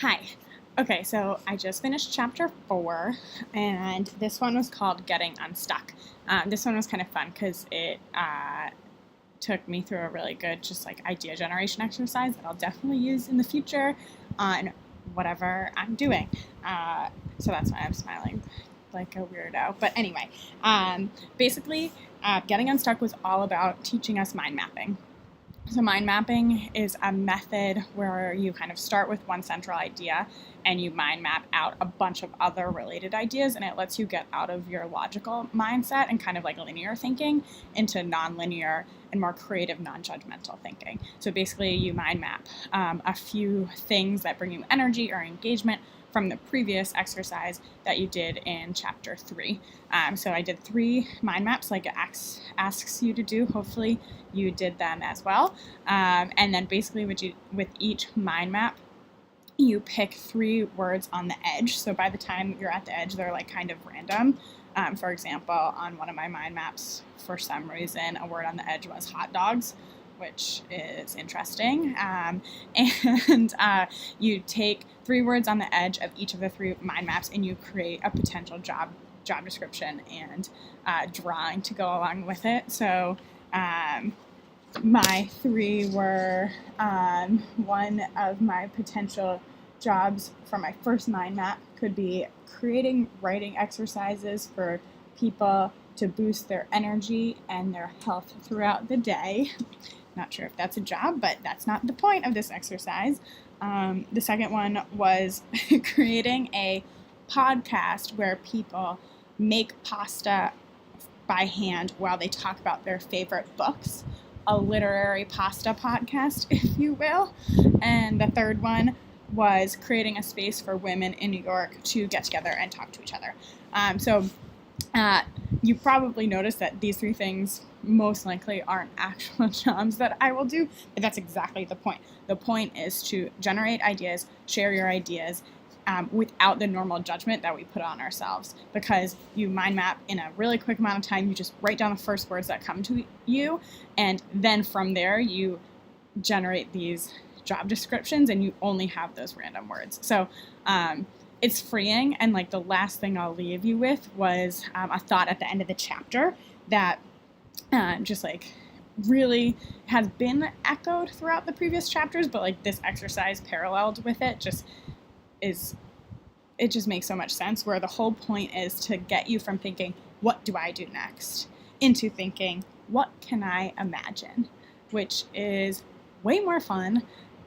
Hi. Okay, so I just finished chapter 4, and this one was called Getting Unstuck. This one was kind of fun because it took me through a really good idea generation exercise that I'll definitely use in the future on whatever I'm doing. So that's why I'm smiling like a weirdo. But anyway, basically, Getting Unstuck was all about teaching us mind mapping. So mind mapping is a method where you kind of start with one central idea and you mind map out a bunch of other related ideas, and it lets you get out of your logical mindset and kind of like linear thinking into nonlinear and more creative non-judgmental thinking. So basically you mind map a few things that bring you energy or engagement from the previous exercise that you did in chapter 3. So I did 3 mind maps like it asks you to do. Hopefully you did them as well. And then basically with each mind map, you pick 3 words on the edge. So by the time you're at the edge, they're like kind of random. For example, on one of my mind maps, for some reason, a word on the edge was hot dogs, which is interesting. And you take 3 words on the edge of each of the 3 mind maps and you create a potential job description and drawing to go along with it. So my 3 were one of my potential jobs for my first mind map could be creating writing exercises for people to boost their energy and their health throughout the day. Not sure if that's a job, but that's not the point of this exercise. The second one was creating a podcast where people make pasta by hand while they talk about their favorite books. A literary pasta podcast, if you will. And the third one was creating a space for women in New York to get together and talk to each other. So you probably noticed that these 3 things most likely aren't actual jobs that I will do, but that's exactly the point. The point is to generate ideas, share your ideas, without the normal judgment that we put on ourselves, because you mind map in a really quick amount of time. You just write down the first words that come to you, and then from there you generate these job descriptions and you only have those random words. So it's freeing, and like the last thing I'll leave you with was a thought at the end of the chapter that just like really has been echoed throughout the previous chapters, but like this exercise paralleled with it it just makes so much sense, where the whole point is to get you from thinking, what do I do next, into thinking, what can I imagine, which is way more fun.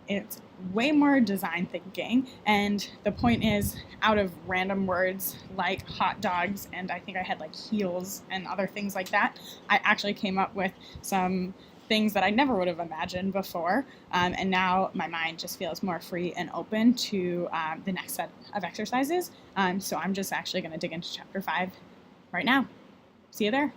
It's way more design thinking, and the point is, out of random words like hot dogs, and I think I had like heels and other things like that, I actually came up with some things that I never would have imagined before, and now my mind just feels more free and open to the next set of exercises. So I'm just actually going to dig into chapter 5 right now. See you there.